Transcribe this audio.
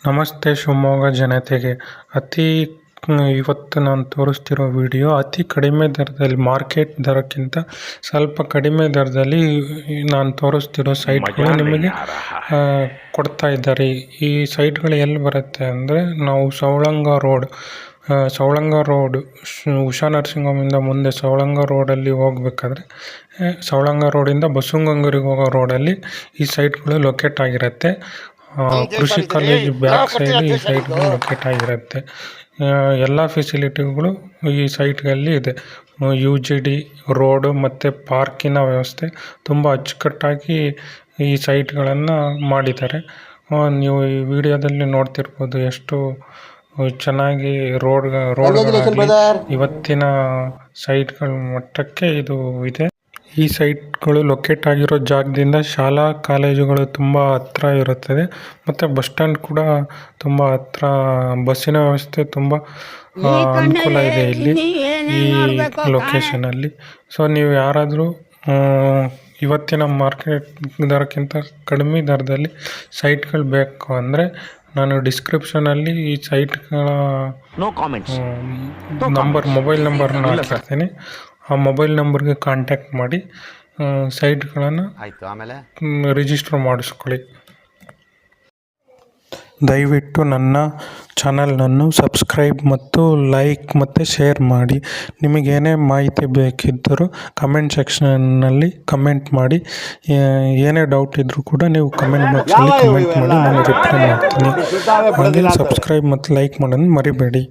ನಮಸ್ತೆ ಶಿವಮೊಗ್ಗ ಜನತೆಗೆ. ಇವತ್ತು ನಾನು ತೋರಿಸ್ತಿರೋ ವಿಡಿಯೋ ಅತಿ ಕಡಿಮೆ ದರದಲ್ಲಿ, ಮಾರ್ಕೆಟ್ ದರಕ್ಕಿಂತ ಸ್ವಲ್ಪ ಕಡಿಮೆ ದರದಲ್ಲಿ ನಾನು ತೋರಿಸ್ತಿರೋ ಸೈಟ್ಗಳು ನಿಮಗೆ ಕೊಡ್ತಾ ಇದ್ದಾರೆ. ಈ ಸೈಟ್ಗಳು ಎಲ್ಲಿ ಬರುತ್ತೆ ಅಂದರೆ, ನಾವು ಸವಳಂಗ ರೋಡ್ ಉಷಾ ನರ್ಸಿಂಗ್ ಹೋಮಿಂದ ಮುಂದೆ ಸವಳಂಗ ರೋಡಲ್ಲಿ ಹೋಗ್ಬೇಕಾದ್ರೆ, ಸವಳಂಗ ರೋಡಿಂದ ಬಸವನಗುಡಿಗೆ ಹೋಗೋ ರೋಡಲ್ಲಿ ಈ ಸೈಟ್ಗಳು ಲೊಕೇಟ್ ಆಗಿರುತ್ತೆ. ಕೃಷಿ ಕಾಲೇಜ್ ಬ್ಯಾಕ್ ಸೈಡ್ ಈ ಸೈಟ್ಗಳು ಲೊಕೇಟ್ ಆಗಿರುತ್ತೆ. ಎಲ್ಲ ಫೆಸಿಲಿಟಿಗಳು ಈ ಸೈಟ್ಗಳಲ್ಲಿ ಇದೆ. UGD ರೋಡು ಮತ್ತು ಪಾರ್ಕಿನ ವ್ಯವಸ್ಥೆ ತುಂಬ ಅಚ್ಚುಕಟ್ಟಾಗಿ ಈ ಸೈಟ್ಗಳನ್ನು ಮಾಡಿದ್ದಾರೆ. ನೀವು ಈ ವಿಡಿಯೋದಲ್ಲಿ ನೋಡ್ತಿರ್ಬೋದು ಎಷ್ಟು ಚೆನ್ನಾಗಿ ರೋಡ್ಗಳಾಗಲಿ ಇವತ್ತಿನ ಸೈಟ್ಗಳ ಮಟ್ಟಕ್ಕೆ ಇದು ಇದೆ. ಈ ಸೈಟ್ಗಳು ಲೊಕೇಟ್ ಆಗಿರೋ ಜಾಗದಿಂದ ಶಾಲಾ ಕಾಲೇಜುಗಳು ತುಂಬ ಹತ್ರ ಇರುತ್ತದೆ ಮತ್ತು ಬಸ್ ಸ್ಟ್ಯಾಂಡ್ ಕೂಡ ತುಂಬ ಹತ್ರ. ಬಸ್ಸಿನ ವ್ಯವಸ್ಥೆ ತುಂಬ ಅನುಕೂಲ ಇದೆ ಇಲ್ಲಿ ಈ ಲೊಕೇಶನಲ್ಲಿ. ಸೊ ನೀವು ಯಾರಾದರೂ ಇವತ್ತಿನ ಮಾರ್ಕೆಟ್ ದರಕ್ಕಿಂತ ಕಡಿಮೆ ದರದಲ್ಲಿ ಸೈಟ್ಗಳು ಬೇಕು ಅಂದರೆ, ನಾನು ಡಿಸ್ಕ್ರಿಪ್ಷನಲ್ಲಿ ಈ ಸೈಟ್ಗಳ ಮೊಬೈಲ್ ನಂಬರ್ನ ಹಾಕಿರ್ತೀನಿ. ಆ ಮೊಬೈಲ್ ನಂಬರ್ಗೆ ಕಾಂಟ್ಯಾಕ್ಟ್ ಮಾಡಿ ಸೈಟ್ಗಳನ್ನು ರಿಜಿಸ್ಟರ್ ಮಾಡಿಸ್ಕೊಳ್ಳಿ. ದಯವಿಟ್ಟು ನನ್ನ ಚಾನಲನ್ನು ಸಬ್ಸ್ಕ್ರೈಬ್ ಮತ್ತು ಲೈಕ್ ಮತ್ತು ಶೇರ್ ಮಾಡಿ. ನಿಮಗೇನೇ ಮಾಹಿತಿ ಬೇಕಿದ್ದರೂ ಕಮೆಂಟ್ ಸೆಕ್ಷನ್ನಲ್ಲಿ ಕಮೆಂಟ್ ಮಾಡಿ. ಏನೇ ಡೌಟ್ ಇದ್ದರೂ ಕೂಡ ನೀವು ಕಮೆಂಟ್ ಬಾಕ್ಸಲ್ಲಿ ಕಮೆಂಟ್ ಮಾಡಿ, ನಾನು ರಿಪ್ಲೈ ಮಾಡ್ತೀನಿ. ಹಾಗೆ ಸಬ್ಸ್ಕ್ರೈಬ್ ಮತ್ತು ಲೈಕ್ ಮಾಡೋದು ಮರಿಬೇಡಿ.